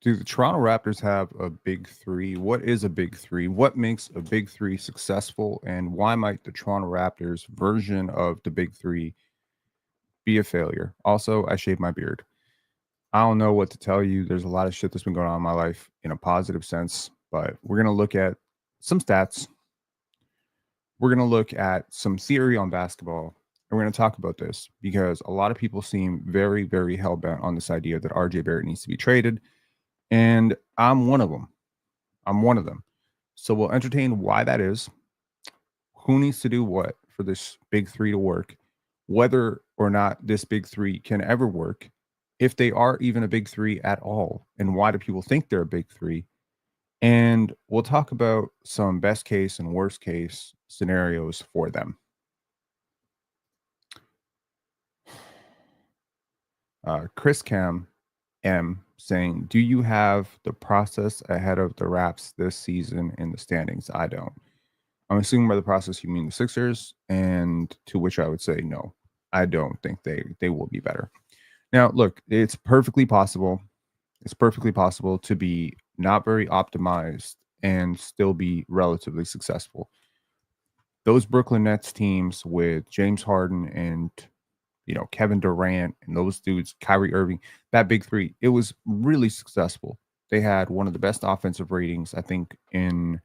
Do the Toronto Raptors have a big three? What is a big three? What makes a big three successful? And why might the Toronto Raptors version of the big three be a failure? Also, I shaved my beard. I don't know what to tell you. There's a lot of shit that's been going on in my life in a positive sense, but we're going to look at some stats. We're going to look at some theory on basketball. And we're going to talk about this because a lot of people seem very, very hell bent on this idea that RJ Barrett needs to be traded. And I'm one of them. I'm one of them. So we'll entertain why that is, who needs to do what for this big three to work, whether or not this big three can ever work, if they are even a big three at all, and why do people think they're a big three. And we'll talk about some best case and worst case scenarios for them. Chris Cam M saying, do you have the process ahead of the Raps this season in the standings? I don't. I'm assuming by the process you mean the Sixers, and to which I would say no. I don't think they will be better. Now, look, it's perfectly possible. It's perfectly possible to be not very optimized and still be relatively successful. Those Brooklyn Nets teams with James Harden and Kevin Durant and those dudes, Kyrie Irving, that big three, it was really successful. They had one of the best offensive ratings, I think, in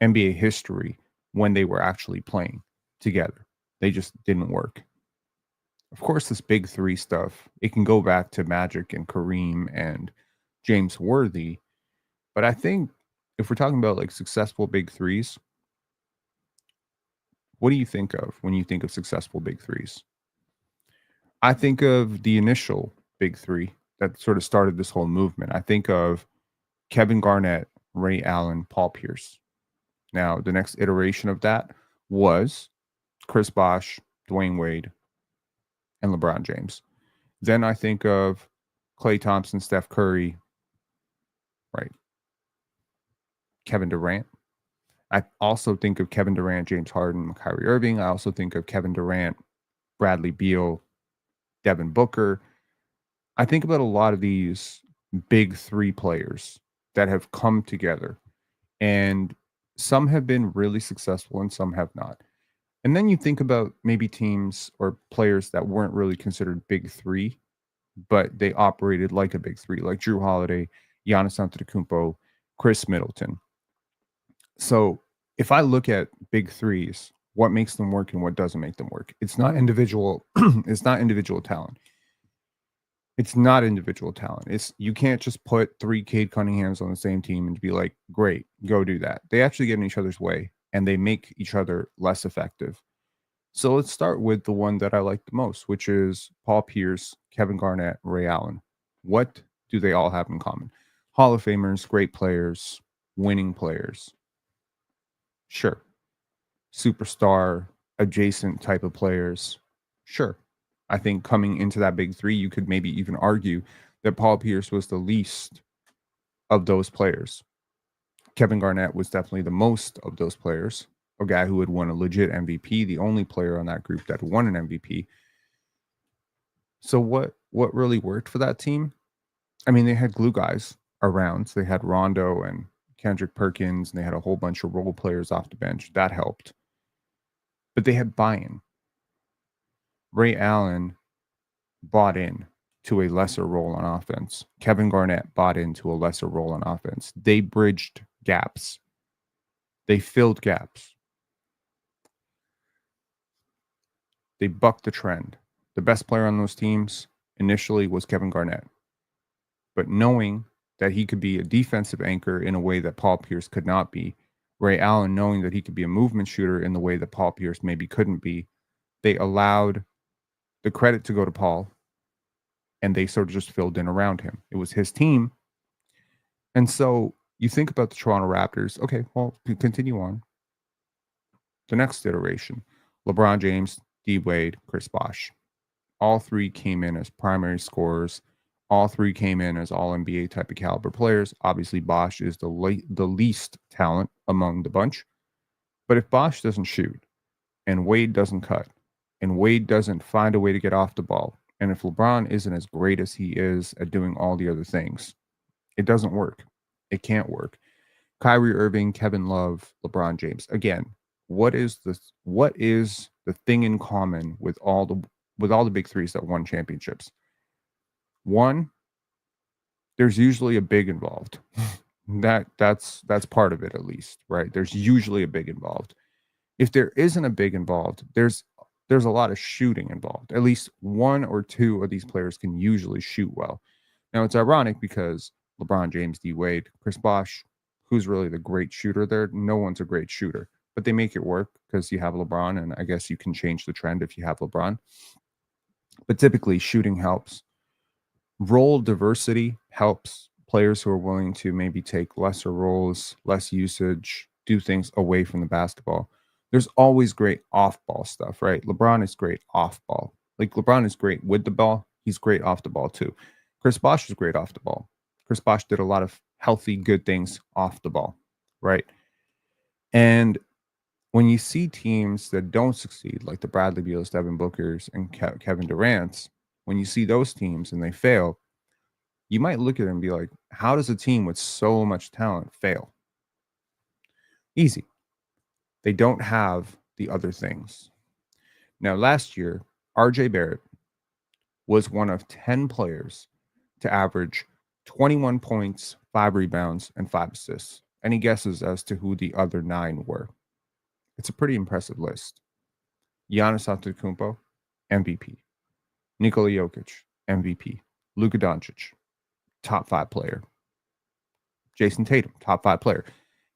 NBA history when they were actually playing together. They just didn't work. Of course, this big three stuff, it can go back to Magic and Kareem and James Worthy. But I think if we're talking about like successful big threes, what do you think of when you think of successful big threes? I think of the initial big three that sort of started this whole movement. I think of Kevin Garnett, Ray Allen, Paul Pierce. Now, the next iteration of that was Chris Bosh, Dwayne Wade, and LeBron James. Then I think of Klay Thompson, Steph Curry, right? Kevin Durant. I also think of Kevin Durant, James Harden, Kyrie Irving. I also think of Kevin Durant, Bradley Beal, Devin Booker. I think about a lot of these big three players that have come together, and some have been really successful and some have not. And then you think about maybe teams or players that weren't really considered big three, but they operated like a big three, like Drew Holiday, Giannis Antetokounmpo, Chris Middleton. So if I look at big threes, what makes them work and what doesn't make them work? It's not individual. It's not individual talent. It's not individual talent. It's you can't just put three Cade Cunninghams on the same team and be like, great, go do that. They actually get in each other's way and they make each other less effective. So let's start with the one that I like the most, which is Paul Pierce, Kevin Garnett, Ray Allen. What do they all have in common? Hall of Famers, great players, winning players. Sure. Superstar adjacent type of players. Sure. I think coming into that big three, you could maybe even argue that Paul Pierce was the least of those players. Kevin Garnett was definitely the most of those players, a guy who had won a legit MVP, the only player on that group that won an MVP. So what really worked for that team? I mean, they had glue guys around. So they had Rondo and Kendrick Perkins, and they had a whole bunch of role players off the bench. That helped. But they had buy-in. Ray Allen bought in to a lesser role on offense. Kevin Garnett bought into a lesser role on offense. They bridged gaps. They filled gaps. They bucked the trend. The best player on those teams initially was Kevin Garnett. But knowing that he could be a defensive anchor in a way that Paul Pierce could not be, Ray Allen knowing that he could be a movement shooter in the way that Paul Pierce maybe couldn't be, they allowed the credit to go to Paul, and they sort of just filled in around him. It was his team. And so you think about the Toronto Raptors. Okay, well, continue on. The next iteration, LeBron James, D. Wade, Chris Bosh. All three came in as primary scorers. All three came in as all NBA type of caliber players. Obviously, Bosh is the least talent among the bunch. But if Bosh doesn't shoot and Wade doesn't cut and Wade doesn't find a way to get off the ball, and if LeBron isn't as great as he is at doing all the other things, It doesn't work. It can't work. Kyrie Irving, Kevin Love, LeBron James. Again, what is the thing in common with all the big threes that won championships? One, there's usually a big involved. That's part of it, at least, right? There's usually a big involved. If there isn't a big involved, there's a lot of shooting involved. At least one or two of these players can usually shoot well. Now it's ironic because LeBron James, D Wade, Chris Bosh, who's really the great shooter there? No one's a great shooter, but they make it work because you have LeBron, and I guess you can change the trend if you have LeBron. But typically, shooting helps. Role diversity helps players who are willing to maybe take lesser roles, less usage, do things away from the basketball. There's always great off ball stuff, right? LeBron is great off ball. Like LeBron is great with the ball. He's great off the ball too. Chris Bosh is great off the ball. Chris Bosh did a lot of healthy, good things off the ball, right? And when you see teams that don't succeed, like the Bradley Beals, Devin Bookers, and Kevin Durant's, when you see those teams and they fail, you might look at it and be like, how does a team with so much talent fail? Easy. They don't have the other things. Now, last year, RJ Barrett was one of 10 players to average 21 points, 5 rebounds, and 5 assists. Any guesses as to who the other 9 were? It's a pretty impressive list. Giannis Antetokounmpo, MVP. Nikola Jokic, MVP. Luka Doncic, top 5 player. Jason Tatum, top 5 player.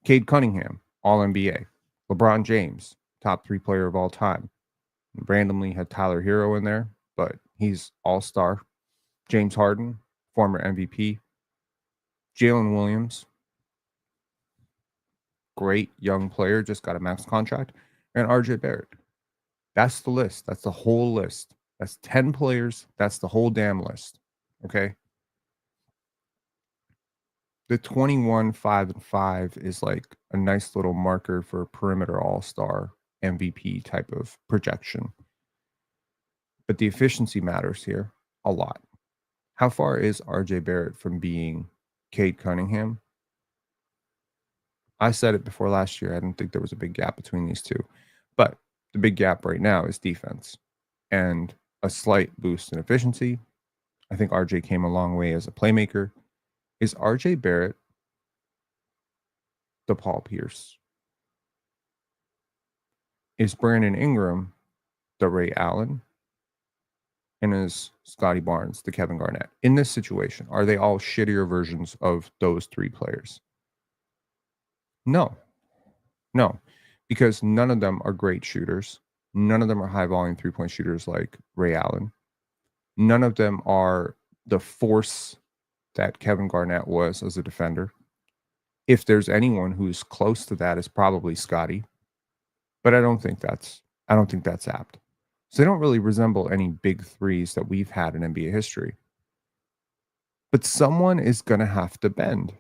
Cade Cunningham, All NBA. LeBron James, top 3 player of all time. Randomly had Tyler Hero in there, but he's all-star. James Harden, former MVP. Jalen Williams, great young player, just got a max contract. And RJ Barrett. That's the list. That's the whole list. That's 10 players. That's the whole damn list. Okay. The 21, 5, and 5 is like a nice little marker for a perimeter all-star MVP type of projection. But the efficiency matters here a lot. How far is RJ Barrett from being Cade Cunningham? I said it before last year. I didn't think there was a big gap between these two. But the big gap right now is defense and a slight boost in efficiency. I think RJ came a long way as a playmaker. Is RJ Barrett the Paul Pierce? Is Brandon Ingram the Ray Allen? And is Scotty Barnes the Kevin Garnett? In this situation, are they all shittier versions of those 3 players? No, because none of them are great shooters. None of them are high volume 3-point shooters like Ray Allen. None of them are the force that Kevin Garnett was as a defender. If there's anyone who's close to that, it's probably Scotty. But I don't think that's apt. So they don't really resemble any big threes that we've had in NBA history. But someone is going to have to bend,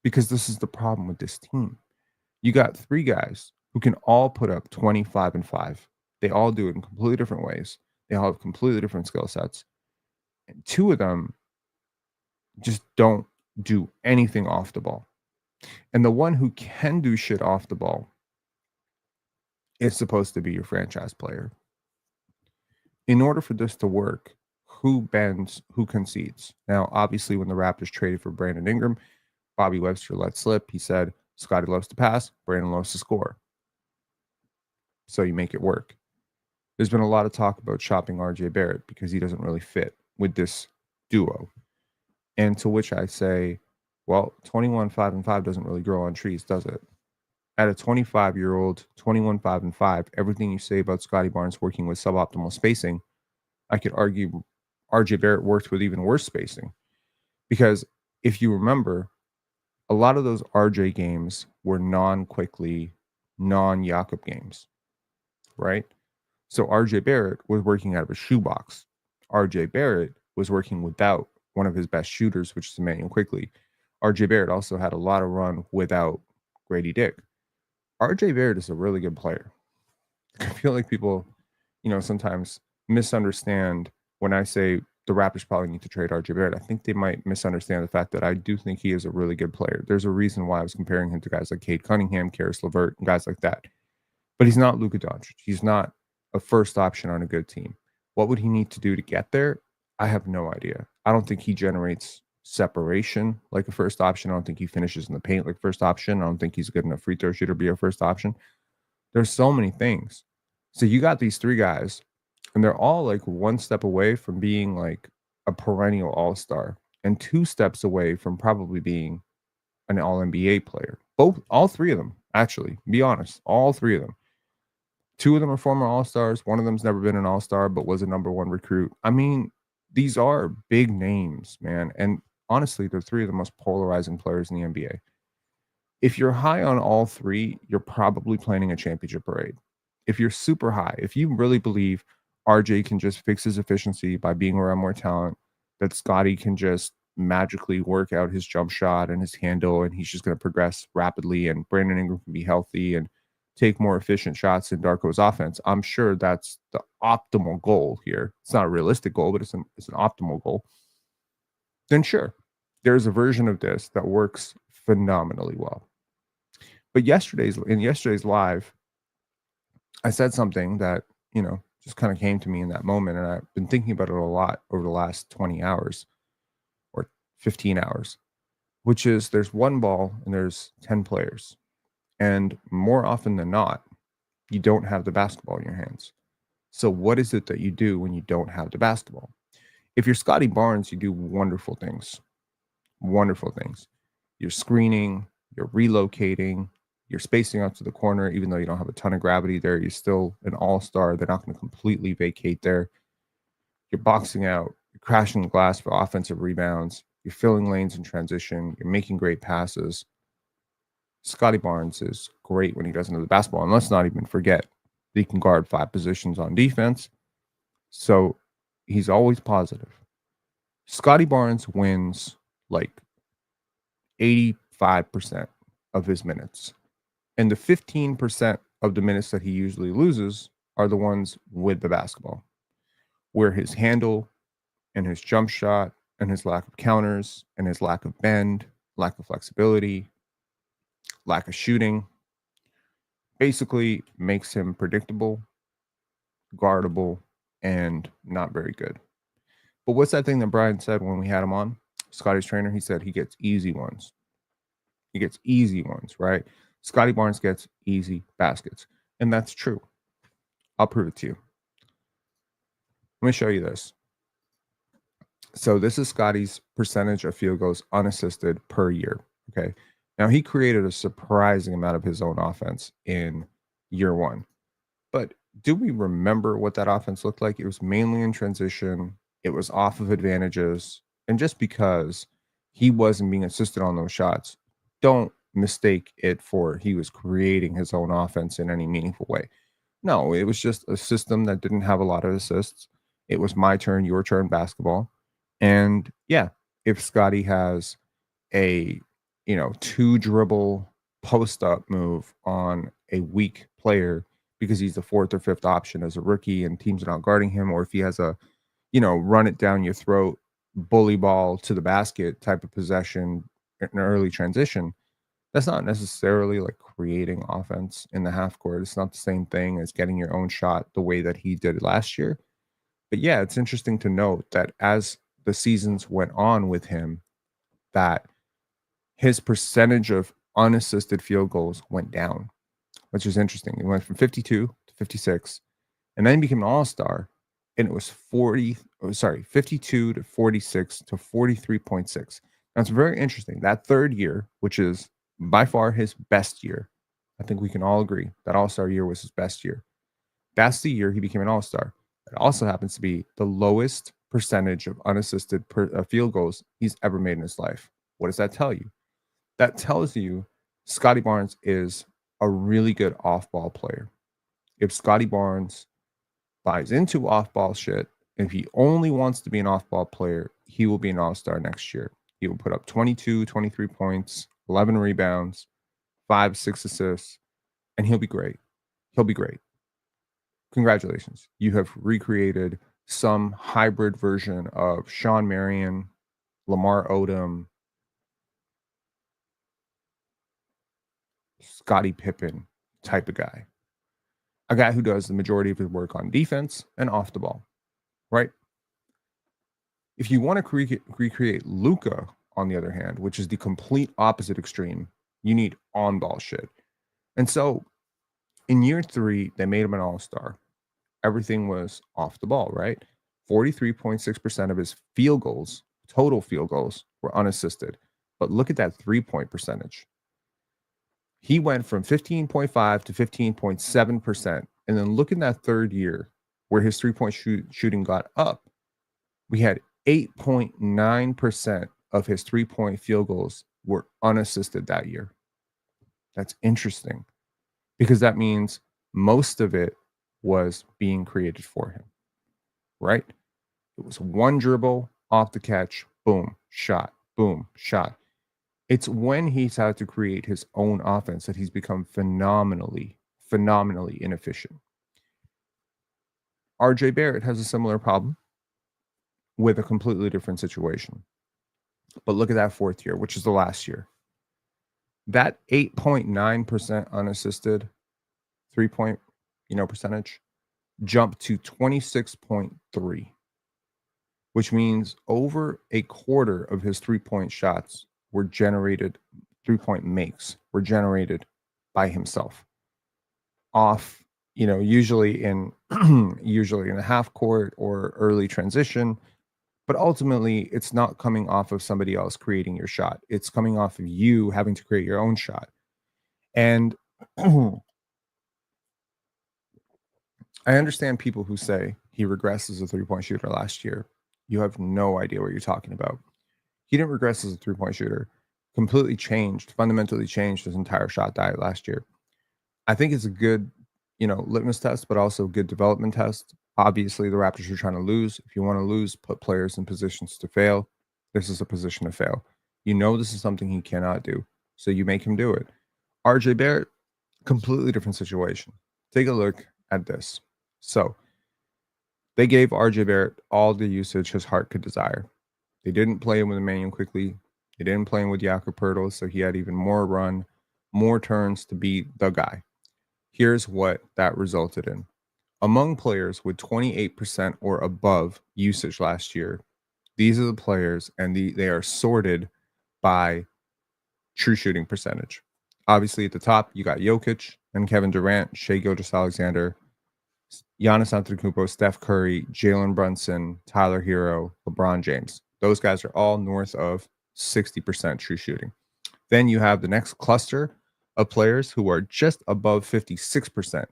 because this is the problem with this team. You got 3 guys who can all put up 25 and 5. They all do it in completely different ways. They all have completely different skill sets. And 2 of them just don't do anything off the ball. And the one who can do shit off the ball is supposed to be your franchise player. In order for this to work, who bends, who concedes? Now, obviously, when the Raptors traded for Brandon Ingram, Bobby Webster let slip. He said, Scotty loves to pass, Brandon loves to score. So you make it work. There's been a lot of talk about shopping RJ Barrett because he doesn't really fit with this duo. And to which I say, well, 21, 5, and 5 doesn't really grow on trees, does it? At a 25-year-old, 21, 5, and 5, everything you say about Scotty Barnes working with suboptimal spacing, I could argue RJ Barrett worked with even worse spacing. Because if you remember, a lot of those RJ games were non-Quickly, non-Jakob games, right? So RJ Barrett was working out of a shoebox. RJ Barrett was working without one of his best shooters, which is Emmanuel Quickly. RJ Barrett also had a lot of run without Grady Dick. RJ Barrett is a really good player. I feel like people, sometimes misunderstand when I say the Raptors probably need to trade RJ Barrett. I think they might misunderstand the fact that I do think he is a really good player. There's a reason why I was comparing him to guys like Cade Cunningham, Karis LeVert, and guys like that. But he's not Luka Doncic. He's not a first option on a good team. What would he need to do to get there? I have no idea. I don't think he generates separation like a first option. I don't think he finishes in the paint like first option. I don't think he's a good enough free throw shooter to be a first option. There's so many things. So you got these three guys, and they're all like one step away from being like a perennial all-star and two steps away from probably being an all NBA player. All three of them, actually, be honest, all three of them. Two of them are former all-stars. One of them's never been an all-star, but was a number one recruit. I mean, these are big names, man. And honestly, they're three of the most polarizing players in the NBA. If you're high on all three, you're probably planning a championship parade. If you're super high, if you really believe RJ can just fix his efficiency by being around more talent, that Scotty can just magically work out his jump shot and his handle, and he's just going to progress rapidly, and Brandon Ingram can be healthy and take more efficient shots in Darko's offense, I'm sure that's the optimal goal here. It's not a realistic goal, but it's an optimal goal. Then sure, there's a version of this that works phenomenally well. But in yesterday's live, I said something that, just kind of came to me in that moment. And I've been thinking about it a lot over the last 20 hours or 15 hours, which is there's one ball and there's 10 players. And more often than not, you don't have the basketball in your hands. So what is it that you do when you don't have the basketball? If you're Scotty Barnes, you do wonderful things. Wonderful things. You're screening, you're relocating, you're spacing out to the corner, even though you don't have a ton of gravity there. You're still an all-star. They're not going to completely vacate there. You're boxing out. You're crashing the glass for offensive rebounds. You're filling lanes in transition. You're making great passes. Scotty Barnes is great when he doesn't have the basketball. And let's not even forget that he can guard 5 positions on defense. So he's always positive. Scotty Barnes wins like 85% of his minutes. And the 15% of the minutes that he usually loses are the ones with the basketball, where his handle and his jump shot and his lack of counters and his lack of bend, lack of flexibility, lack of shooting basically makes him predictable, guardable, and not very good. But what's that thing that Brian said when we had him on? Scotty's trainer, he said he gets easy ones. He gets easy ones, right? Scotty Barnes gets easy baskets. And that's true. I'll prove it to you. Let me show you this. So this is Scotty's percentage of field goals unassisted per year. Okay. Now he created a surprising amount of his own offense in year one. But do we remember what that offense looked like? It was mainly in transition. It was off of advantages. And just because he wasn't being assisted on those shots, don't mistake it for he was creating his own offense in any meaningful way. No, it was just a system that didn't have a lot of assists. It was my turn, your turn basketball. And yeah, if Scotty has a, 2 dribble post up move on a weak player because he's the 4th or 5th option as a rookie and teams are not guarding him, or if he has a, run it down your throat, bully ball to the basket type of possession in an early transition, that's not necessarily like creating offense in the half court. It's not the same thing as getting your own shot the way that he did last year. But yeah, it's interesting to note that as the seasons went on with him, that his percentage of unassisted field goals went down, which is interesting. It went from 52 to 56, and then he became an all-star, and it was 52 to 46 to 43.6. Now, it's very interesting. That third year, which is by far his best year, I think we can all agree that all-star year was his best year. That's the year he became an all-star. It also happens to be the lowest percentage of unassisted field goals he's ever made in his life. What does that tell you? That tells you Scotty Barnes is a really good off-ball player. If Scotty Barnes buys into off-ball shit, if he only wants to be an off-ball player, he will be an all-star next year. He will put up 22, 23 points, 11 rebounds, 5, 6 assists, and he'll be great. He'll be great. Congratulations. You have recreated some hybrid version of Sean Marion, Lamar Odom, Scottie Pippen type of guy. A guy who does the majority of his work on defense and off the ball, right? If you want to recreate Luka, on the other hand, which is the complete opposite extreme, you need on-ball shit. And so in year 3, they made him an all-star. Everything was off the ball, right? 43.6% of his field goals, total field goals, were unassisted. But look at that three-point percentage. He went from 15.5 to 15.7%. And then look in that third year where his three-point shooting got up. We had 8.9% of his three-point field goals were unassisted that year. That's interesting because that means most of it was being created for him, right? It was one dribble, off the catch, boom, shot, boom, shot. It's when he's had to create his own offense that he's become phenomenally inefficient. RJ Barrett has a similar problem with a completely different situation. But look at that fourth year, which is the last year. That 8.9% unassisted three-point, percentage jumped to 26.3, which means over a quarter of his three-point shots were generated, three-point makes were generated by himself. Off, usually in the half court or early transition. But ultimately, it's not coming off of somebody else creating your shot. It's coming off of you having to create your own shot. And I understand people who say he regressed as a three-point shooter last year. You have no idea what you're talking about. He didn't regress as a three-point shooter. Fundamentally changed his entire shot diet last year. I think it's a good, litmus test, but also a good development test. Obviously, the Raptors are trying to lose. If you want to lose, put players in positions to fail. This is a position to fail. This is something he cannot do, so you make him do it. RJ Barrett, completely different situation. Take a look at this. So they gave RJ Barrett all the usage his heart could desire. They didn't play him with Emmanuel quickly. They didn't play him with Jakob Poeltl, so he had even more run, more turns to be the guy. Here's what that resulted in. Among players with 28% or above usage last year, these are the players, and they are sorted by true shooting percentage. Obviously, at the top, you got Jokic and Kevin Durant, Shai Gilgeous-Alexander, Giannis Antetokounmpo, Steph Curry, Jalen Brunson, Tyler Hero, LeBron James. Those guys are all north of 60% true shooting. Then you have the next cluster of players who are just above 56%.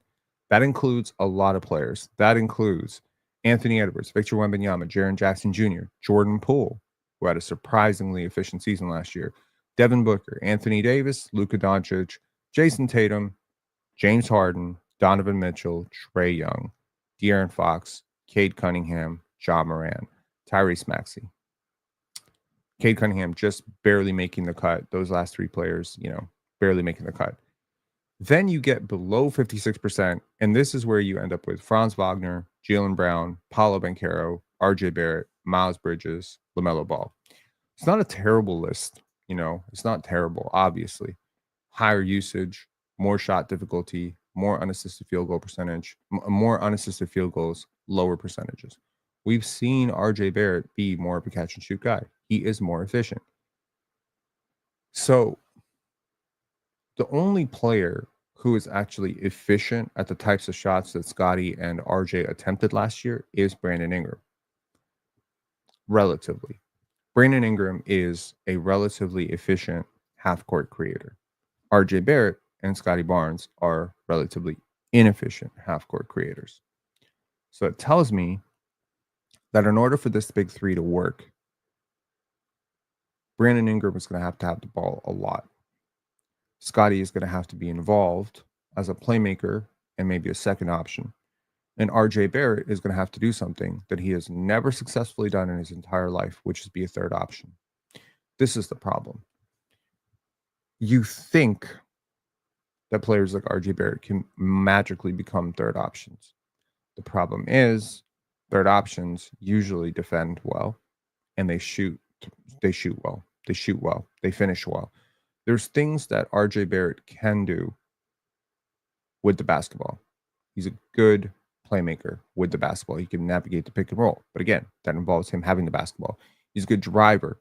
That includes a lot of players. That includes Anthony Edwards, Victor Wembanyama, Jaren Jackson Jr., Jordan Poole, who had a surprisingly efficient season last year, Devin Booker, Anthony Davis, Luka Doncic, Jason Tatum, James Harden, Donovan Mitchell, Trae Young, De'Aaron Fox, Cade Cunningham, Ja Morant, Tyrese Maxey. Cade Cunningham just barely making the cut. Those last three players, barely making the cut. Then you get below 56%, and this is where you end up with Franz Wagner, Jaylen Brown, Paolo Banchero, RJ Barrett, Miles Bridges, LaMelo Ball. It's not a terrible list, It's not terrible, obviously. Higher usage, more shot difficulty, more unassisted field goal percentage, more unassisted field goals, lower percentages. We've seen RJ Barrett be more of a catch and shoot guy. He is more efficient. So the only player who is actually efficient at the types of shots that Scottie and RJ attempted last year is Brandon Ingram. Relatively. Brandon Ingram is a relatively efficient half-court creator. RJ Barrett and Scottie Barnes are relatively inefficient half-court creators. So it tells me that in order for this big three to work, Brandon Ingram is going to have the ball a lot. Scottie is going to have to be involved as a playmaker and maybe a second option. And RJ Barrett is going to have to do something that he has never successfully done in his entire life, which is be a third option. This is the problem. You think that players like RJ Barrett can magically become third options. The problem is Third options usually defend well and they shoot well. They shoot well. They finish well. There's things that RJ Barrett can do with the basketball. He's a good playmaker with the basketball. He can navigate the pick and roll. But again, that involves him having the basketball. He's a good driver.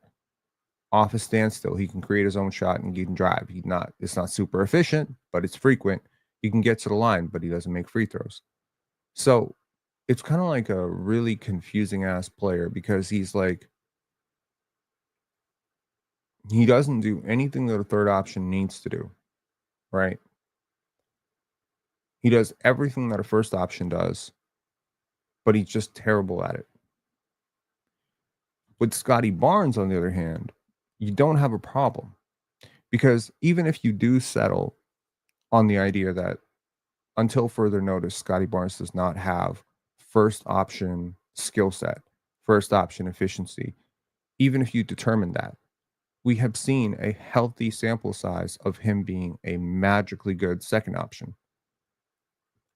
Off a standstill, he can create his own shot and he can drive. It's not super efficient, but it's frequent. He can get to the line, but he doesn't make free throws. So it's kind of like a really confusing ass player because he doesn't do anything that a third option needs to do, right? He does everything that a first option does, but he's just terrible at it. With Scotty Barnes, on the other hand, you don't have a problem because even if you do settle on the idea that until further notice, Scotty Barnes does not have first option skill set, first option efficiency, even if you determine that, we have seen a healthy sample size of him being a magically good second option,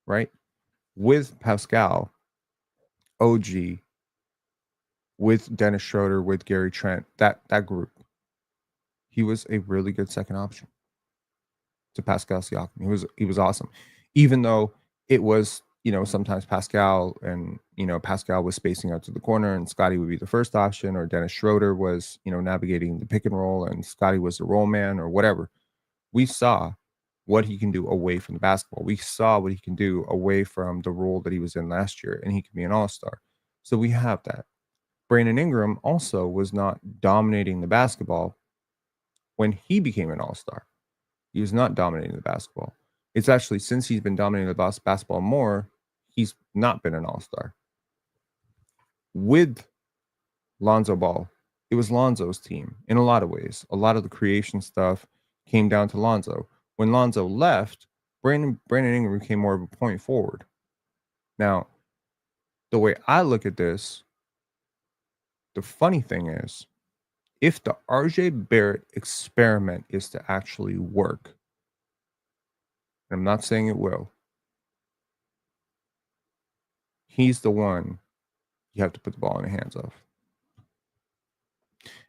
right? With Pascal, OG, with Dennis Schroeder, with Gary Trent, that group, he was a really good second option to Pascal Siakam. He was awesome, even though it was sometimes Pascal and Pascal was spacing out to the corner and Scotty would be the first option, or Dennis Schroeder was navigating the pick and roll and Scotty was the roll man or whatever. We saw what he can do away from the basketball. We saw what he can do away from the role that he was in last year, and he can be an all-star. So we have that. Brandon Ingram also was not dominating the basketball when he became an all-star. He was not dominating the basketball. It's actually since he's been dominating the basketball more, he's not been an all-star. With Lonzo Ball, it was Lonzo's team in a lot of ways. A lot of the creation stuff came down to Lonzo. When Lonzo left, Brandon Ingram became more of a point forward. Now, the way I look at this, the funny thing is, if the RJ Barrett experiment is to actually work, and I'm not saying it will, he's the one you have to put the ball in the hands of.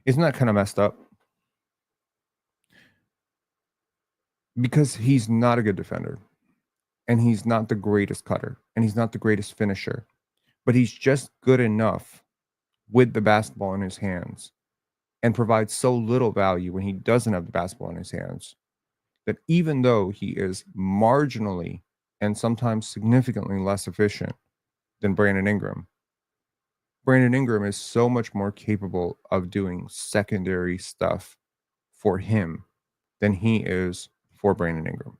Isn't that kind of messed up? Because he's not a good defender, and he's not the greatest cutter, and he's not the greatest finisher, but he's just good enough with the basketball in his hands and provides so little value when he doesn't have the basketball in his hands that even though he is marginally and sometimes significantly less efficient than Brandon Ingram is so much more capable of doing secondary stuff for him than he is for Brandon Ingram.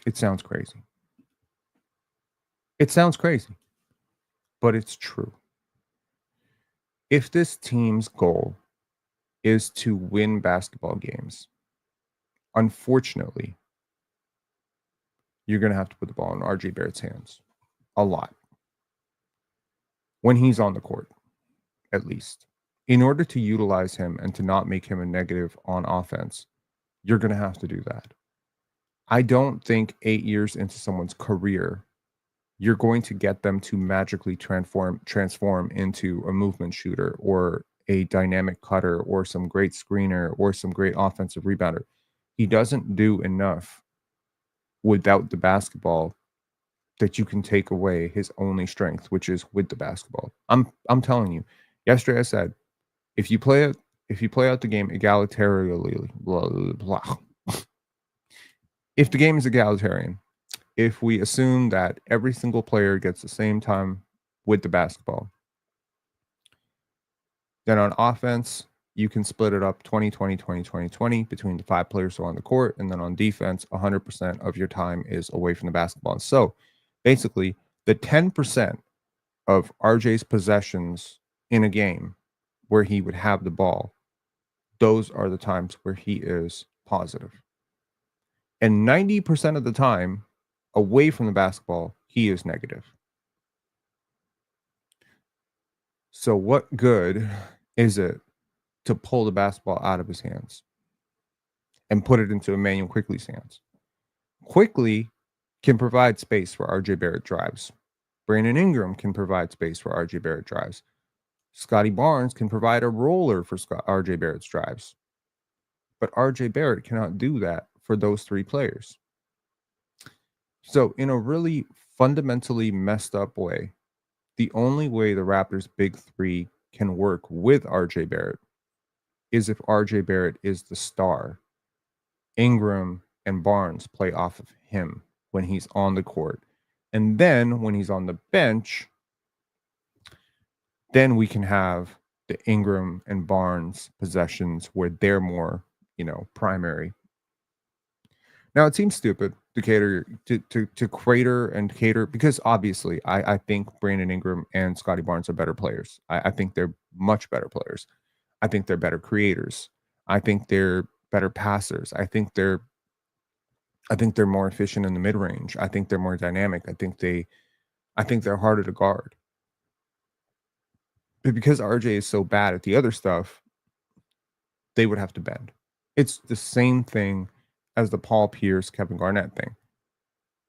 It sounds crazy. It sounds crazy, but it's true. If this team's goal is to win basketball games, unfortunately, you're going to have to put the ball in RJ Barrett's hands a lot when he's on the court, at least. In order to utilize him and to not make him a negative on offense, you're going to have to do that. I don't think 8 years into someone's career, you're going to get them to magically transform into a movement shooter or a dynamic cutter or some great screener or some great offensive rebounder. He doesn't do enough without the basketball that you can take away his only strength, which is with the basketball. I'm telling you. Yesterday I said, if you play out the game egalitarianly, blah, blah, blah. If the game is egalitarian, if we assume that every single player gets the same time with the basketball, then on offense, you can split it up 20-20-20-20-20 between the 5 players who are on the court. And then on defense, 100% of your time is away from the basketball. So basically, the 10% of RJ's possessions in a game where he would have the ball, those are the times where he is positive. And 90% of the time, away from the basketball, he is negative. So what good is it to pull the basketball out of his hands and put it into Emmanuel Quickley's hands? Quickly can provide space where RJ Barrett drives. Brandon Ingram can provide space where RJ Barrett drives. Scotty Barnes can provide a roller for RJ Barrett's drives. But RJ Barrett cannot do that for those three players. So, in a really fundamentally messed up way, the only way the Raptors' big three can work with RJ Barrett is if RJ Barrett is the star. Ingram and Barnes play off of him when he's on the court. And then when he's on the bench, then we can have the Ingram and Barnes possessions where they're more, primary. Now it seems stupid to cater to crater and cater because obviously I think Brandon Ingram and Scotty Barnes are better players. I think they're much better players. I think they're better creators. I think they're better passers. I think they're more efficient in the mid range. I think they're more dynamic. I think they're harder to guard. But because RJ is so bad at the other stuff, they would have to bend. It's the same thing as the Paul Pierce, Kevin Garnett thing.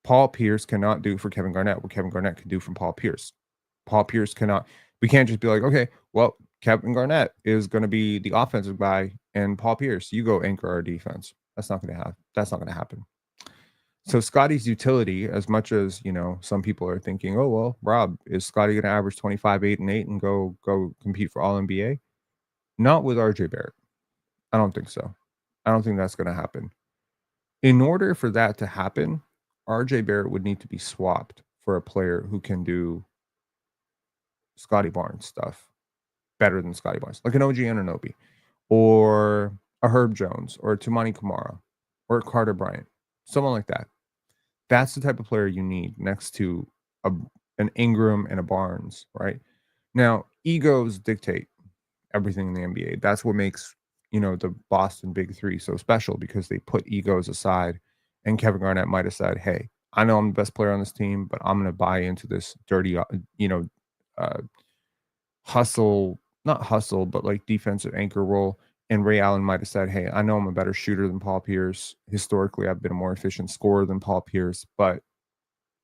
Paul Pierce cannot do for Kevin Garnett what Kevin Garnett can do from Paul Pierce. Paul Pierce cannot. We can't just be like, okay, well, Kevin Garnett is going to be the offensive guy, and Paul Pierce, you go anchor our defense. That's not going to happen. That's not going to happen. So Scotty's utility, as much as some people are thinking, oh well, Rob, is Scotty going to average 25, 8, and 8 and go compete for All NBA? Not with RJ Barrett. I don't think so. I don't think that's going to happen. In order for that to happen, RJ Barrett would need to be swapped for a player who can do Scotty Barnes stuff better than Scotty Barnes, like an OG Anunoby, or a Herb Jones, or a Tumani Kamara, or a Carter Bryant, someone like that. That's the type of player you need next to an Ingram and a Barnes, right? Now, egos dictate everything in the NBA. That's what makes the Boston Big Three so special, because they put egos aside. And Kevin Garnett might have said, hey, I know I'm the best player on this team, but I'm going to buy into this dirty, hustle, not hustle, but like defensive anchor role. And Ray Allen might have said, hey, I know I'm a better shooter than Paul Pierce. Historically, I've been a more efficient scorer than Paul Pierce, but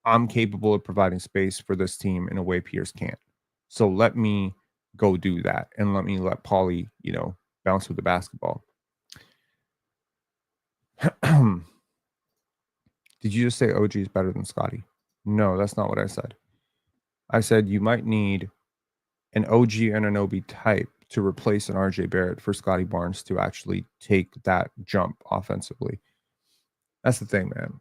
I'm capable of providing space for this team in a way Pierce can't. So let me go do that, and let Paulie, bounce with the basketball. Did you just say OG is better than Scotty? No, that's not what I said. I said you might need an OG Anunoby type to replace an RJ Barrett for Scotty Barnes to actually take that jump offensively. That's the thing, man.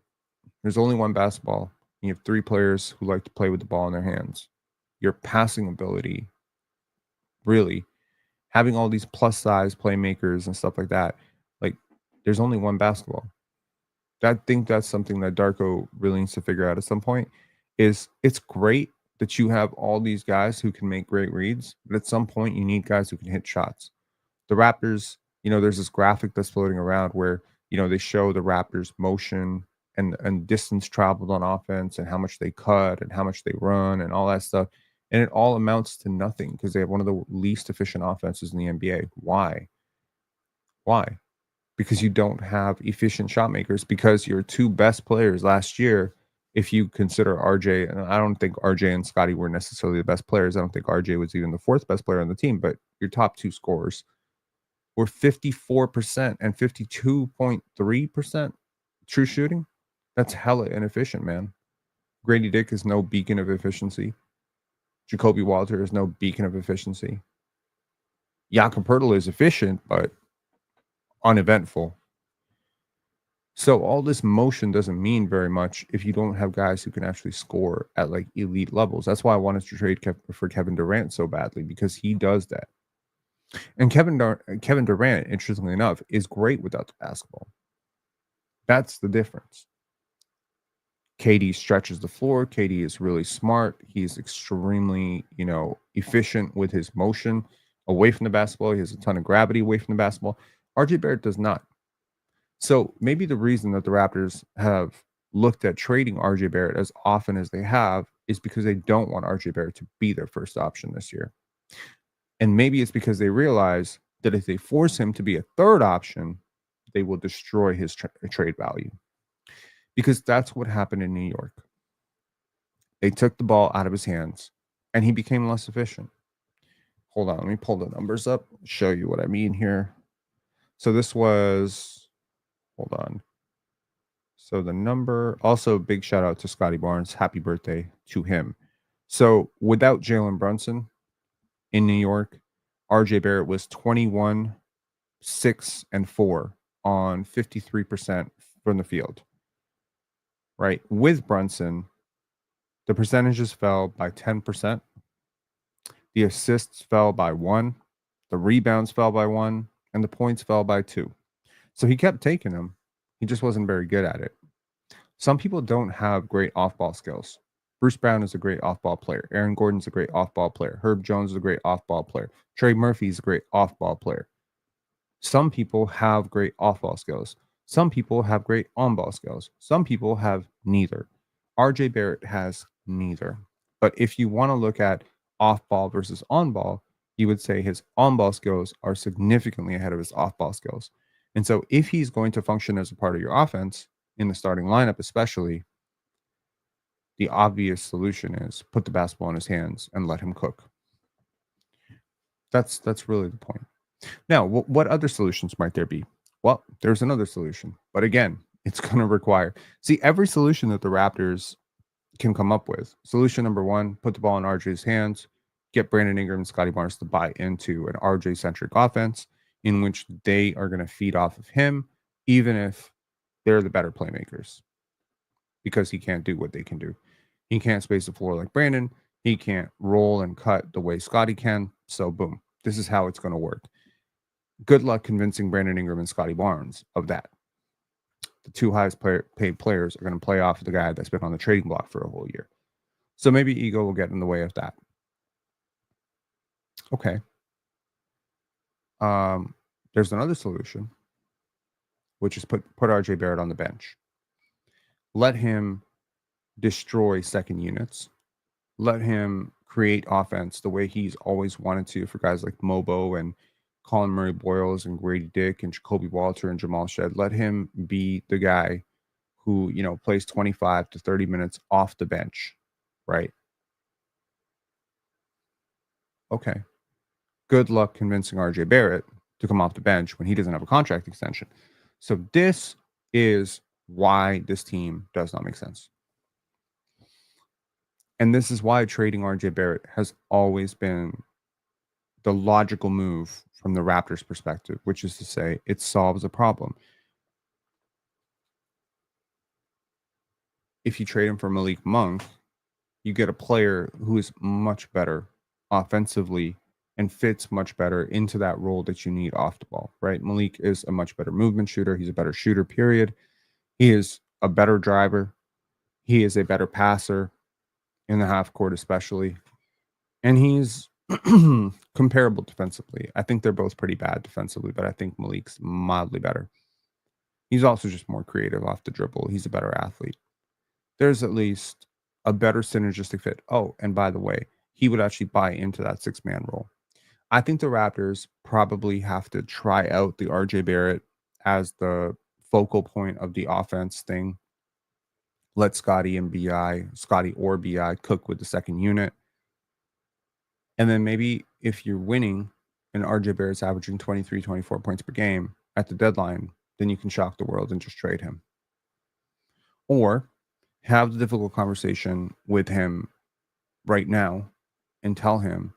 There's only one basketball. You have three players who like to play with the ball in their hands. Your passing ability, really, having all these plus size playmakers and stuff like that, like there's only one basketball. I think that's something that Darko really needs to figure out at some point. Is it's great that you have all these guys who can make great reads, but at some point you need guys who can hit shots. The Raptors, there's this graphic that's floating around where they show the Raptors motion and distance traveled on offense and how much they cut and how much they run and all that stuff. And it all amounts to nothing because they have one of the least efficient offenses in the NBA. Why? Because you don't have efficient shot makers, because your two best players last year, if you consider RJ, and I don't think RJ and Scotty were necessarily the best players. I don't think RJ was even the fourth best player on the team, but your top two scorers were 54% and 52.3% true shooting. That's hella inefficient, man. Grady Dick is no beacon of efficiency. Jacoby Walter is no beacon of efficiency. Jakob Poeltl is efficient, but uneventful. So all this motion doesn't mean very much if you don't have guys who can actually score at like elite levels. That's why I wanted to trade for Kevin Durant so badly, because he does that. And Kevin Durant, interestingly enough, is great without the basketball. That's the difference. KD stretches the floor. KD is really smart. He's extremely, efficient with his motion away from the basketball. He has a ton of gravity away from the basketball. RJ Barrett does not. So maybe the reason that the Raptors have looked at trading RJ Barrett as often as they have is because they don't want RJ Barrett to be their first option this year. And maybe it's because they realize that if they force him to be a third option, they will destroy his trade value. because that's what happened in New York. They took the ball out of his hands and he became less efficient. Hold on, let me pull the numbers up, show you what I mean here. So this was, hold on. So the number, also big shout out to Scotty Barnes. Happy birthday to him. So without Jalen Brunson in New York, RJ Barrett was 21, 6, and 4 on 53% from the field. Right. With Brunson, the percentages fell by 10%. The assists fell by 1. The rebounds fell by 1. And the points fell by 2. So he kept taking them. He just wasn't very good at it. Some people don't have great off-ball skills. Bruce Brown is a great off-ball player. Aaron Gordon's a great off-ball player. Herb Jones is a great off-ball player. Trey Murphy's a great off-ball player. Some people have great off-ball skills. Some people have great on-ball skills. Some people have neither. RJ Barrett has neither. But if you want to look at off-ball versus on-ball, you would say his on-ball skills are significantly ahead of his off-ball skills. And so if he's going to function as a part of your offense, in the starting lineup especially, the obvious solution is put the basketball in his hands and let him cook. That's really the point. Now, what other solutions might there be? Well, there's another solution, but again, it's going to require, see, every solution that the Raptors can come up with. Solution number one, put the ball in RJ's hands, get Brandon Ingram and Scotty Barnes to buy into an RJ-centric offense in which they are going to feed off of him, even if they're the better playmakers, because he can't do what they can do. He can't space the floor like Brandon. He can't roll and cut the way Scotty can. So boom, this is how it's going to work. Good luck convincing Brandon Ingram and Scotty Barnes of that. The two highest paid players are going to play off of the guy that's been on the trading block for a whole year. So maybe ego will get in the way of that. Okay. There's another solution, which is put RJ Barrett on the bench. Let him destroy second units. Let him create offense the way he's always wanted to for guys like Mobo and Colin Murray Boyles and Grady Dick and Jacoby Walter and Jamal Shed. Let him be the guy who, plays 25 to 30 minutes off the bench, right? Okay. Good luck convincing RJ Barrett to come off the bench when he doesn't have a contract extension. So this is why this team does not make sense. And this is why trading RJ Barrett has always been the logical move from the Raptors' perspective, which is to say it solves a problem. If you trade him for Malik Monk, you get a player who is much better offensively and fits much better into that role that you need off the ball, right? Malik is a much better movement shooter. He's a better shooter, period. He is a better driver. He is a better passer in the half court, especially. And he's comparable defensively. I think they're both pretty bad defensively, but I think Malik's mildly better. He's also just more creative off the dribble. He's a better athlete. There's at least a better synergistic fit. Oh, and by the way, he would actually buy into that 6-man role. I think the Raptors probably have to try out the RJ Barrett as the focal point of the offense thing. Let Scotty or BI cook with the second unit. And then maybe if you're winning and RJ Barrett's averaging 23, 24 points per game at the deadline, then you can shock the world and just trade him. Or have the difficult conversation with him right now and tell him,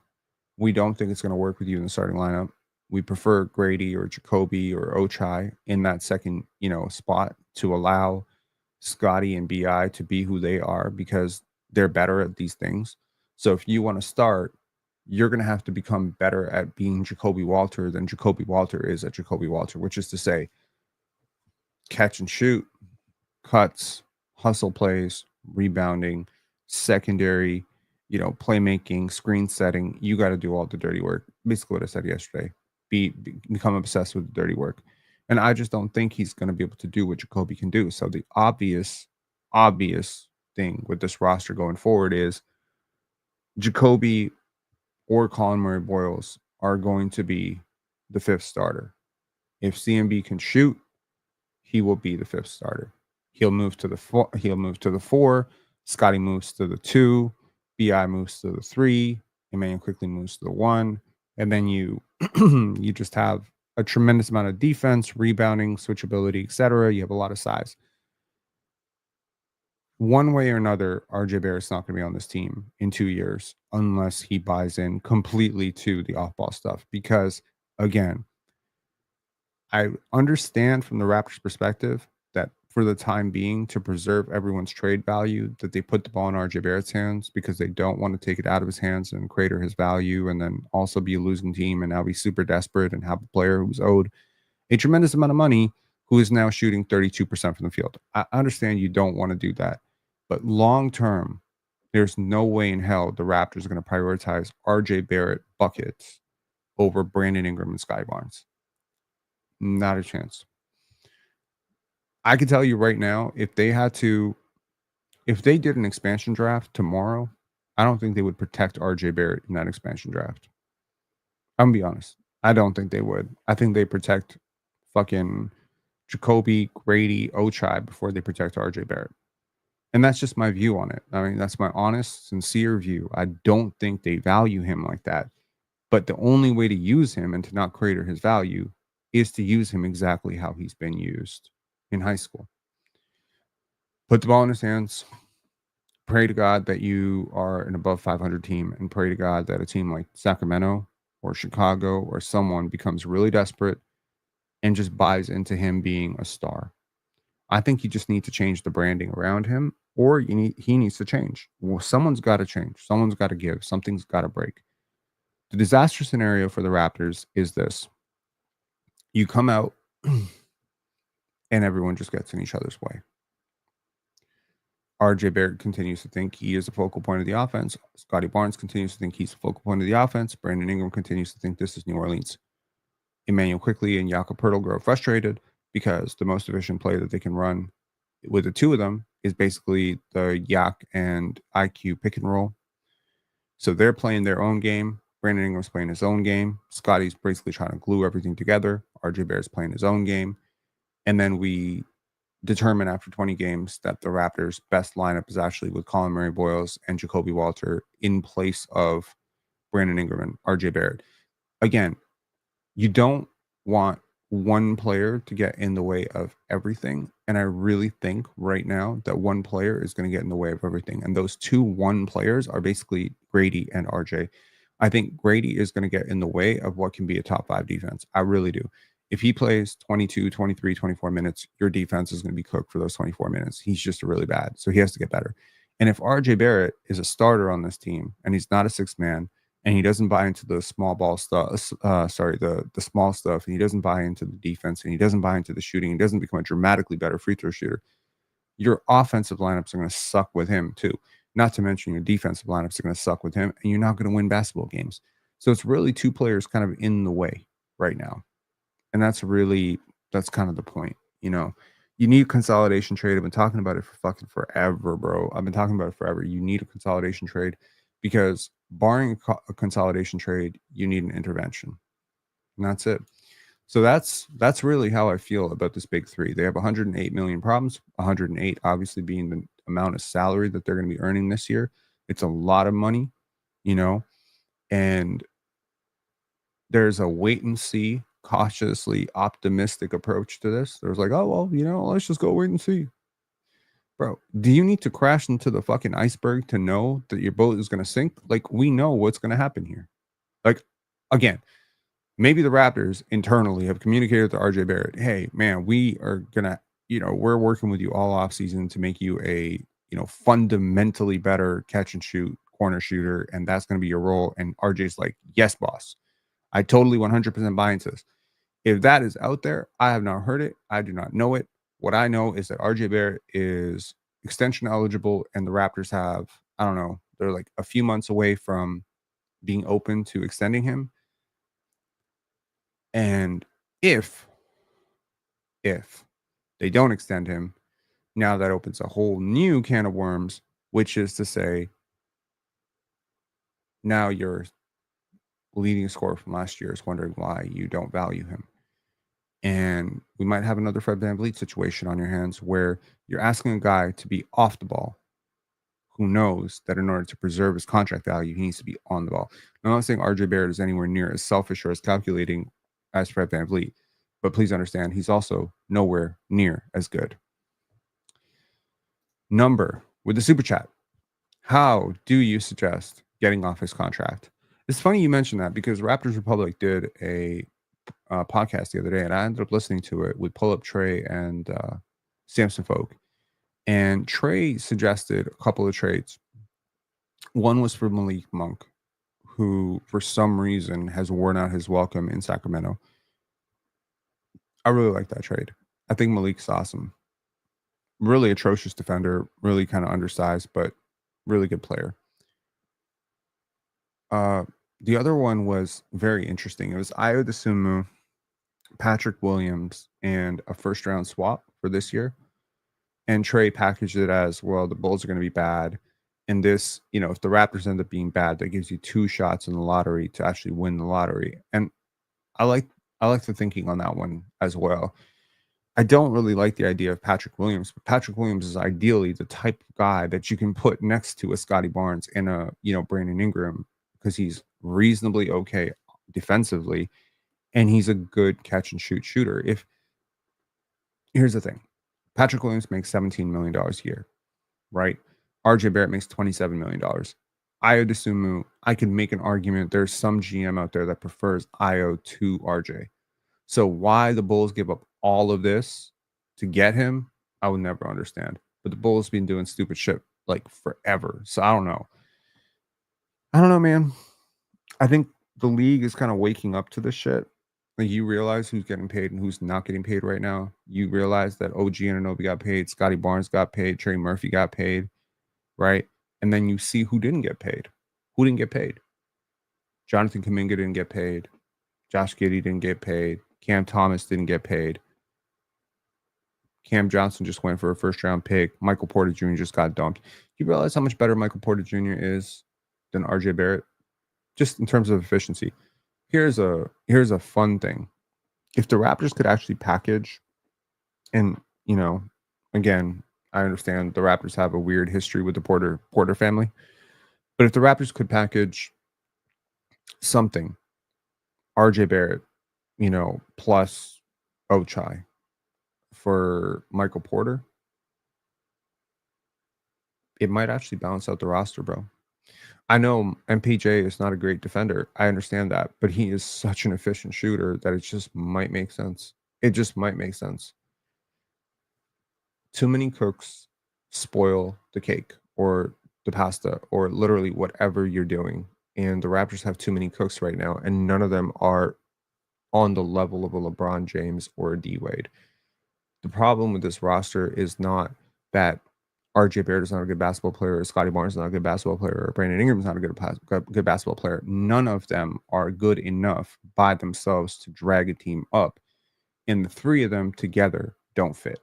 we don't think it's going to work with you in the starting lineup. We prefer Grady or Jacoby or Ochai in that second, spot to allow Scotty and BI to be who they are because they're better at these things. So if you want to start, you're going to have to become better at being Jacoby Walter than Jacoby Walter is at Jacoby Walter, which is to say catch and shoot, cuts, hustle plays, rebounding, secondary, playmaking, screen setting. You got to do all the dirty work. Basically what I said yesterday, become obsessed with the dirty work. And I just don't think he's going to be able to do what Jacoby can do. So the obvious thing with this roster going forward is Jacoby or Colin Murray Boyles are going to be the 5th starter. If CMB can shoot, he will be the 5th starter. He'll move to the four. He'll move to the four. Scotty moves to the two. Bi moves to the three. Emmanuel quickly moves to the one, and then you you just have a tremendous amount of defense, rebounding, switchability, etc. You have a lot of size. One way or another, RJ Barrett's not going to be on this team in 2 years unless he buys in completely to the off-ball stuff. Because again, I understand from the Raptors' perspective that for the time being, to preserve everyone's trade value, that they put the ball in RJ Barrett's hands because they don't want to take it out of his hands and crater his value, and then also be a losing team and now be super desperate and have a player who's owed a tremendous amount of money who is now shooting 32% from the field. I understand you don't want to do that, but long term, there's no way in hell the Raptors are going to prioritize RJ Barrett buckets over Brandon Ingram and Sky Barnes. Not a chance. I can tell you right now, if they did an expansion draft tomorrow, I don't think they would protect RJ Barrett in that expansion draft. I'm gonna be honest. I don't think they would. I think they protect fucking Jacoby, Grady, Ochai before they protect RJ Barrett. And that's just my view on it. I mean, that's my honest, sincere view. I don't think they value him like that. But the only way to use him and to not crater his value is to use him exactly how he's been used in high school. Put the ball in his hands. Pray to God that you are an above 500 team, and pray to God that a team like Sacramento or Chicago or someone becomes really desperate and just buys into him being a star. I think you just need to change the branding around him, or he needs to change. Well, someone's got to change. Someone's got to give. Something's got to break. The disaster scenario for the Raptors is this: you come out and everyone just gets in each other's way. RJ Barrett continues to think he is the focal point of the offense. Scotty Barnes continues to think he's the focal point of the offense. Brandon Ingram continues to think this is New Orleans. Emmanuel quickly and Jakob Poeltl grow frustrated because the most efficient play that they can run with the two of them is basically the Yak and IQ pick and roll. So they're playing their own game. Brandon Ingram's playing his own game. Scotty's basically trying to glue everything together. RJ Barrett's playing his own game. And then we determine after 20 games that the Raptors' best lineup is actually with Colin Murray Boyles and Jacoby Walter in place of Brandon Ingram and RJ Barrett. Again, you don't want one player to get in the way of everything. And I really think right now that one player is going to get in the way of everything. And those two one players are basically Grady and RJ. I think Grady is going to get in the way of what can be a top 5 defense. I really do. If he plays 22, 23, 24 minutes, your defense is going to be cooked for those 24 minutes. He's just really bad. So he has to get better. And if RJ Barrett is a starter on this team and he's not a sixth man, and he doesn't buy into the small ball stuff, the small stuff, and he doesn't buy into the defense, and he doesn't buy into the shooting, he doesn't become a dramatically better free throw shooter, your offensive lineups are going to suck with him too. Not to mention your defensive lineups are going to suck with him, and you're not going to win basketball games. So it's really two players kind of in the way right now. And that's kind of the point. You need a consolidation trade. I've been talking about it for fucking forever, bro. I've been talking about it forever. You need a consolidation trade because barring a consolidation trade, you need an intervention. And that's it. So that's really how I feel about this big three. They have 108 million problems, 108 obviously being the amount of salary that they're going to be earning this year. It's a lot of money, and there's a wait and see, cautiously optimistic approach to this. There's like, oh, well, let's just go wait and see. Bro, do you need to crash into the fucking iceberg to know that your boat is going to sink? Like, we know what's going to happen here. Like, again, maybe the Raptors internally have communicated to RJ Barrett, hey, man, we are going to, we're working with you all off season to make you a, fundamentally better catch and shoot corner shooter. And that's going to be your role. And RJ's like, yes, boss. I totally 100% buy into this. If that is out there, I have not heard it. I do not know it. What I know is that RJ Barrett is extension eligible, and the Raptors have, I don't know, they're like a few months away from being open to extending him. And if they don't extend him, now that opens a whole new can of worms, which is to say, now your leading scorer from last year is wondering why you don't value him. And we might have another Fred VanVleet situation on your hands where you're asking a guy to be off the ball who knows that in order to preserve his contract value, he needs to be on the ball. Now, I'm not saying RJ Barrett is anywhere near as selfish or as calculating as Fred VanVleet, but please understand he's also nowhere near as good. Number with the super chat. How do you suggest getting off his contract? It's funny you mentioned that because Raptors Republic did a podcast the other day, and I ended up listening to it with Pull Up Trey and Samson Folk. And Trey suggested a couple of trades. One was for Malik Monk, who for some reason has worn out his welcome in Sacramento. I really like that trade. I think Malik's awesome. Really atrocious defender, really kind of undersized, but really good player. The other one was very interesting. It was Ayo Dosunmu, Patrick Williams, and a first round swap for this year. And Trey packaged it as, well, the Bulls are going to be bad. And this, if the Raptors end up being bad, that gives you 2 shots in the lottery to actually win the lottery. And I like the thinking on that one as well. I don't really like the idea of Patrick Williams, but Patrick Williams is ideally the type of guy that you can put next to a Scotty Barnes and a, Brandon Ingram, because he's reasonably okay defensively and he's a good catch and shoot shooter. Here's the thing. Patrick Williams makes $17 million a year, right? RJ Barrett makes $27 million. Ayo Dosunmu, I can make an argument. There's some GM out there that prefers Ayo to RJ. So why the Bulls give up all of this to get him, I would never understand. But the Bulls been doing stupid shit like forever. So I don't know. Man. I think the league is kind of waking up to this shit. Like, you realize who's getting paid and who's not getting paid right now. You realize that OG Anunoby got paid, Scotty Barnes got paid, Trey Murphy got paid, right? And then you see who didn't get paid. Who didn't get paid? Jonathan Kuminga didn't get paid. Josh Giddey didn't get paid. Cam Thomas didn't get paid. Cam Johnson just went for a first-round pick. Michael Porter Jr. just got dumped. You realize how much better Michael Porter Jr. is than RJ Barrett? Just in terms of efficiency. Here's a fun thing. If the Raptors could actually package, and again, I understand the Raptors have a weird history with the Porter family, but if the Raptors could package something, RJ Barrett, plus Ochai for Michael Porter, it might actually balance out the roster, bro. I know MPJ is not a great defender. I understand that, but he is such an efficient shooter that it just might make sense. It just might make sense. Too many cooks spoil the cake or the pasta or literally whatever you're doing. And the Raptors have too many cooks right now, and none of them are on the level of a LeBron James or a D Wade. The problem with this roster is not that RJ Barrett is not a good basketball player, or Scotty Barnes is not a good basketball player, or Brandon Ingram is not a good basketball player. None of them are good enough by themselves to drag a team up. And the 3 of them together don't fit.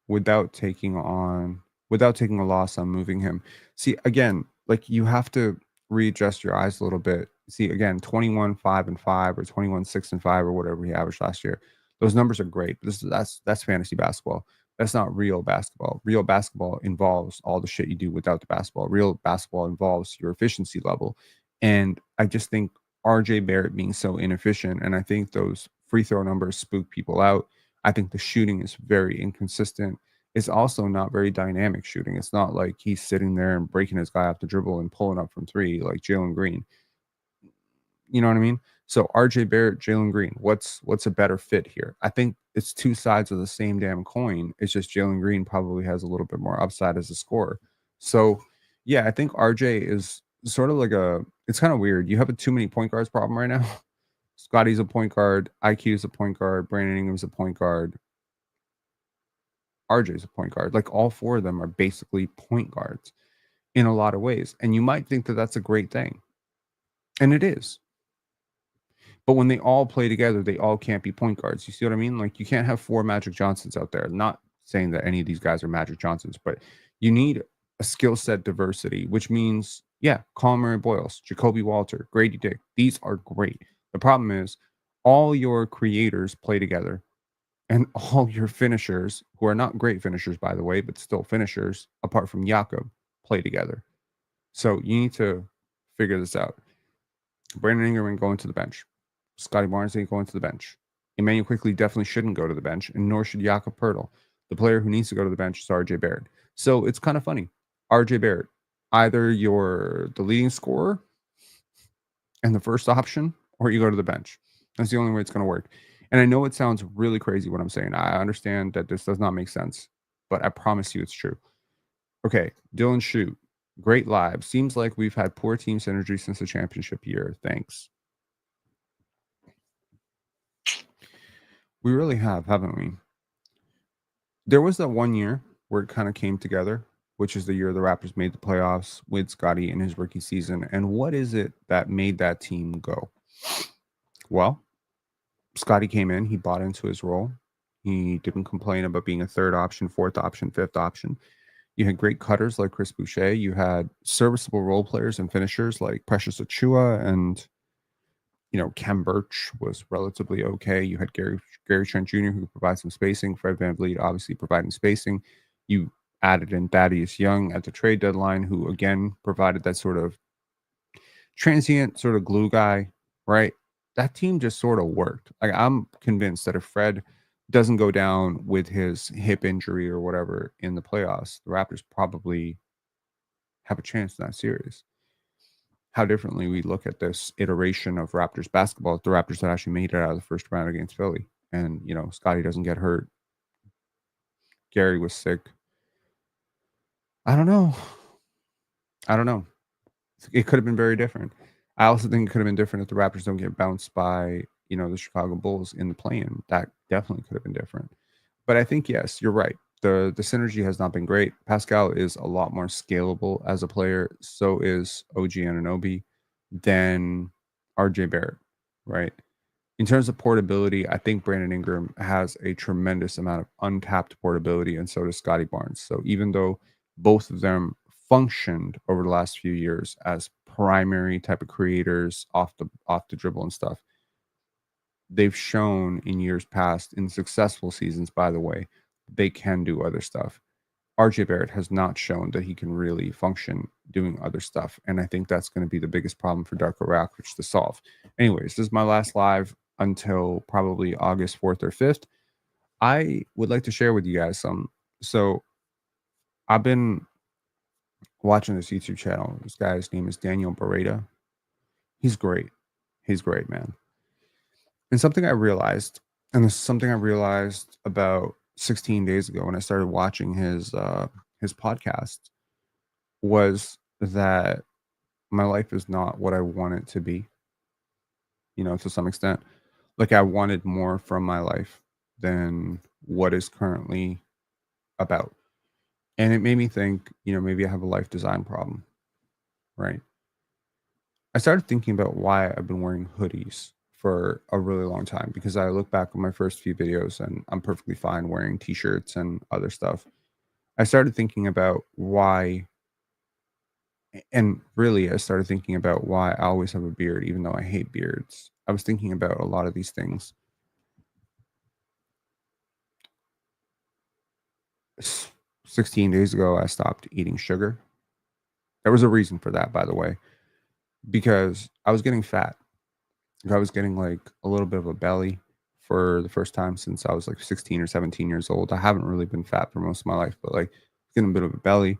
Without taking a loss on moving him. See, again, like, you have to readjust your eyes a little bit. See, again, 21-5-5 or 21-6-5 or whatever he averaged last year. Those numbers are great. That's fantasy basketball. That's not real basketball. Real basketball involves all the shit you do without the basketball. Real basketball involves your efficiency level. And I just think RJ Barrett being so inefficient, and I think those free throw numbers spook people out. I think the shooting is very inconsistent. It's also not very dynamic shooting. It's not like he's sitting there and breaking his guy off the dribble and pulling up from 3 like Jalen Green. You know what I mean? So RJ Barrett, Jalen Green, what's a better fit here? I think it's 2 sides of the same damn coin. It's just Jalen Green probably has a little bit more upside as a scorer. So yeah, I think RJ is sort of like it's kind of weird. You have a too many point guards problem right now. Scotty's a point guard, IQ is a point guard, Brandon Ingram's a point guard, RJ's a point guard. Like, all 4 of them are basically point guards in a lot of ways. And you might think that that's a great thing. And it is. But when they all play together, they all can't be point guards. You see what I mean? Like, you can't have 4 Magic Johnsons out there. Not saying that any of these guys are Magic Johnsons, but you need a skill set diversity, which means, yeah, Colin Murray Boyles, Jacoby Walter, Grady Dick. These are great. The problem is all your creators play together and all your finishers, who are not great finishers, by the way, but still finishers, apart from Jakob, play together. So you need to figure this out. Brandon Ingram going to the bench. Scotty Barnes ain't going to the bench. Emmanuel Quickly definitely shouldn't go to the bench, and nor should Jakob Pertl. The player who needs to go to the bench is RJ Barrett. So it's kind of funny. RJ Barrett, either you're the leading scorer and the first option, or you go to the bench. That's the only way it's going to work. And I know it sounds really crazy what I'm saying. I understand that this does not make sense, but I promise you it's true. Okay, Dylan Shoot, great live. Seems like we've had poor team synergy since the championship year. Thanks. We really have, haven't we? There was that one year where it kind of came together, which is the year the Raptors made the playoffs with Scotty in his rookie season. And what is it that made that team go? Well, Scotty came in, he bought into his role. He didn't complain about being a third option, fourth option, fifth option. You had great cutters like Chris Boucher. You had serviceable role players and finishers like Precious Achua, and Kem Birch was relatively okay. You had Gary Trent Jr., who could provide some spacing. Fred VanVleet obviously providing spacing. You added in Thaddeus Young at the trade deadline, who again provided that sort of transient sort of glue guy, right? That team just sort of worked. Like, I'm convinced that if Fred doesn't go down with his hip injury or whatever in the playoffs, the Raptors probably have a chance in that series. How differently we look at this iteration of Raptors basketball, the Raptors that actually made it out of the first round against Philly. And, Scotty doesn't get hurt. Gary was sick. I don't know. It could have been very different. I also think it could have been different if the Raptors don't get bounced by, the Chicago Bulls in the play-in. That definitely could have been different. But I think, yes, you're right. The synergy has not been great. Pascal is a lot more scalable as a player. So is OG Anunoby than RJ Barrett, right? In terms of portability, I think Brandon Ingram has a tremendous amount of untapped portability, and so does Scotty Barnes. So even though both of them functioned over the last few years as primary type of creators off the dribble and stuff, they've shown in years past, in successful seasons, by the way, they can do other stuff. RJ Barrett has not shown that he can really function doing other stuff. And I think that's going to be the biggest problem for Darko Rakovic to solve. Anyways, this is my last live until probably August 4th or 5th. I would like to share with you guys some. So I've been watching this YouTube channel. This guy's name is Daniel Beretta. He's great. He's great, man. And something I realized, and this is something I realized about 16 days ago when I started watching his podcast, was that my life is not what I want it to be, to some extent. Like, I wanted more from my life than what is currently about. And it made me think, maybe I have a life design problem, right? I started thinking about why I've been wearing hoodies for a really long time, because I look back on my first few videos and I'm perfectly fine wearing t-shirts and other stuff. I started thinking about why, and really I started thinking about why I always have a beard, even though I hate beards. I was thinking about a lot of these things. 16 days ago, I stopped eating sugar. There was a reason for that, by the way, because I was getting fat. I was getting like a little bit of a belly for the first time since I was like 16 or 17 years old. I haven't really been fat for most of my life, but like getting a bit of a belly.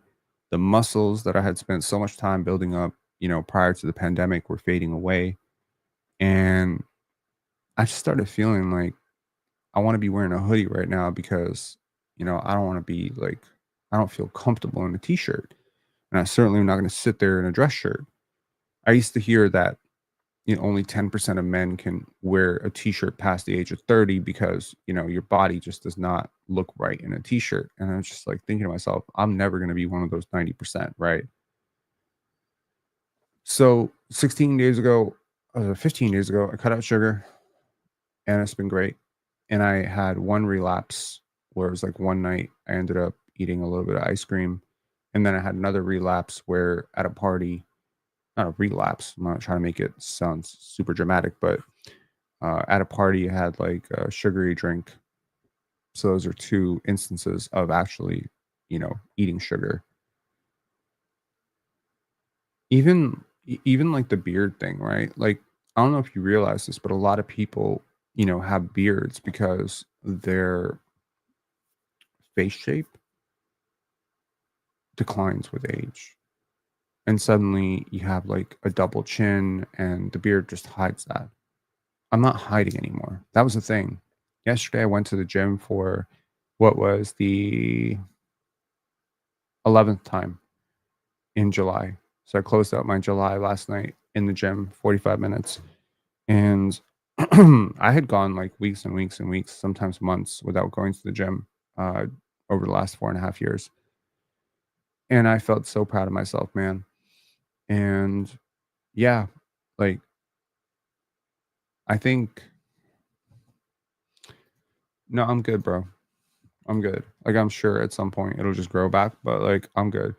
The muscles that I had spent so much time building up, prior to the pandemic, were fading away. And I just started feeling like I want to be wearing a hoodie right now because, I don't want to be like, I don't feel comfortable in a t-shirt. And I certainly am not going to sit there in a dress shirt. I used to hear that only 10% of men can wear a t-shirt past the age of 30 because, your body just does not look right in a t-shirt. And I was just like thinking to myself, I'm never going to be one of those 90%, right? So 15 days ago, I cut out sugar, and it's been great. And I had one relapse where it was like one night I ended up eating a little bit of ice cream. And then I had another relapse where at a party, not a relapse, I'm not trying to make it sound super dramatic, but At a party, I had like a sugary drink. So those are two instances of actually, eating sugar. Even like the beard thing, right? Like, I don't know if you realize this, but a lot of people, have beards because their face shape declines with age. And suddenly you have like a double chin and the beard just hides that. I'm not hiding anymore. That was the thing. Yesterday I went to the gym for what was the 11th time in July. So I closed out my July last night in the gym, 45 minutes. And I had gone like weeks and weeks and weeks, sometimes months without going to the gym uh, over the last 4.5 years. And I felt so proud of myself, man. And yeah, like I think, no, I'm good, bro. I'm good. Like, I'm sure at some point it'll just grow back, but like, I'm good.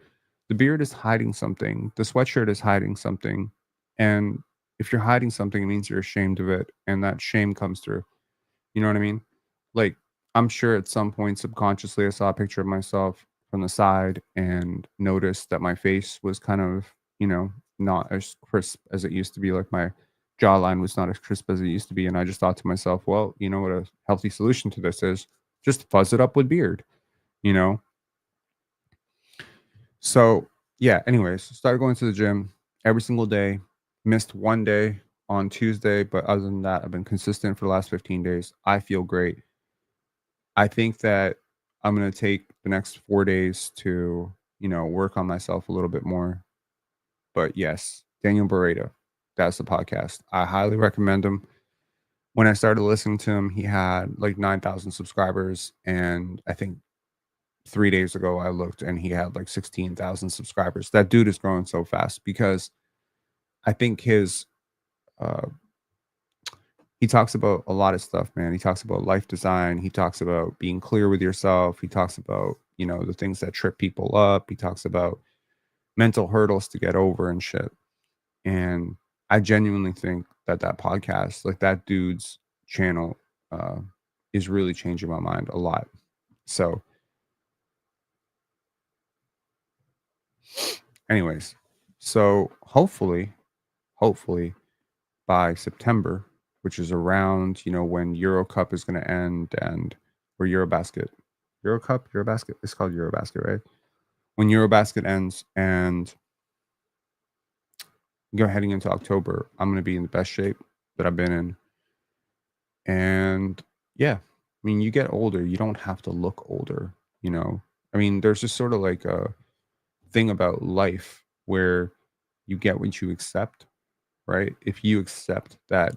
The beard is hiding something. The sweatshirt is hiding something. And if you're hiding something, it means you're ashamed of it. And that shame comes through. You know what I mean? Like, I'm sure at some point subconsciously I saw a picture of myself from the side and noticed that my face was kind of, not as crisp as it used to be. Like, my jawline was not as crisp as it used to be. And I just thought to myself, well, you know what a healthy solution to this is? Just fuzz it up with beard, you know? So, yeah, anyways, started going to the gym every single day. Missed one day on Tuesday, but other than that, I've been consistent for the last 15 days. I feel great. I think that I'm gonna take the next 4 days to, work on myself a little bit more. But yes, Daniel Barreto, that's the podcast. I highly recommend him. When I started listening to him, he had like 9,000 subscribers, and I think 3 days ago I looked and he had like 16,000 subscribers. That dude is growing so fast because I think uh he talks about a lot of stuff, man. He talks about life design. He talks about being clear with yourself. He talks about, the things that trip people up. He talks about mental hurdles to get over and shit. And I genuinely think that that podcast, like that dude's channel, uh, is really changing my mind a lot. So, anyways, so hopefully by September, which is around, when Euro Cup is going to end and or Eurobasket. Euro Cup, Eurobasket. It's called Eurobasket, right? When Eurobasket ends and go heading into October, I'm going to be in the best shape that I've been in. And yeah, I mean, you get older, you don't have to look older, you know? I mean, there's just sort of like a thing about life where you get what you accept, right? If you accept that,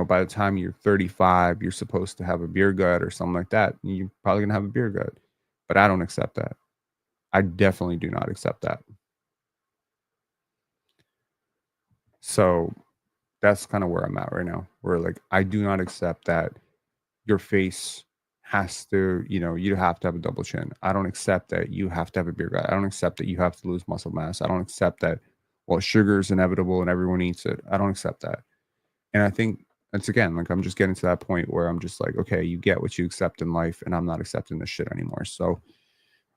by the time you're 35, you're supposed to have a beer gut or something like that, you're probably gonna have a beer gut. But I don't accept that. I definitely do not accept that. So that's kind of where I'm at right now. Where like I do not accept that your face has to, you have to have a double chin. I don't accept that you have to have a beer gut. I don't accept that you have to lose muscle mass. I don't accept that, well, sugar is inevitable and everyone eats it. I don't accept that. And I think it's again, like I'm just getting to that point where I'm just like, okay, you get what you accept in life, and I'm not accepting this shit anymore. So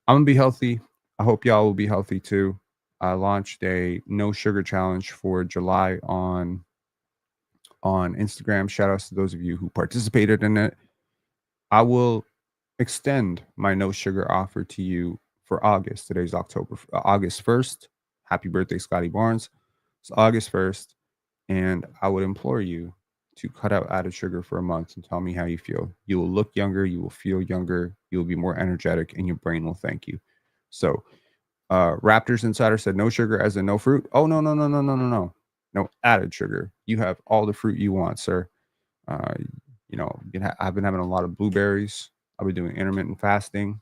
I'm gonna be healthy. I hope y'all will be healthy too. I launched a no sugar challenge for July on Instagram. Shout outs to those of you who participated in it. I will extend my no sugar offer to you for August. Today's August 1st. Happy birthday, Scotty Barnes. It's August 1st. And I would implore you to cut out added sugar for a month and tell me how you feel. You will look younger, you will feel younger, you will be more energetic, and your brain will thank you. So, Raptors Insider said no sugar as in no fruit. Oh, no, no, no, no, no, no, no. No added sugar. You have all the fruit you want, sir. Uh, I've been having a lot of blueberries. I've been doing intermittent fasting.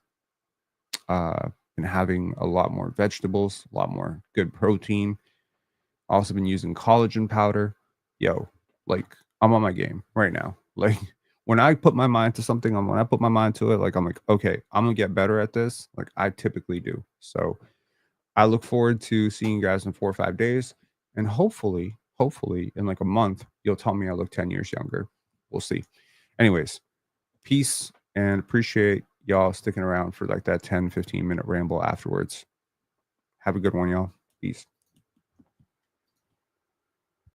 Been having a lot more vegetables, a lot more good protein. Also been using collagen powder. Yo, like I'm on my game right now. Like when I put my mind to something, when I put my mind to it, like I'm like, okay, I'm gonna get better at this. Like I typically do. So I look forward to seeing you guys in 4 or 5 days. And hopefully in like a month, you'll tell me I look 10 years younger. we'll see. Anyways, peace, and appreciate y'all sticking around for like that 10, 15-minute ramble afterwards. Have a good one, y'all. Peace.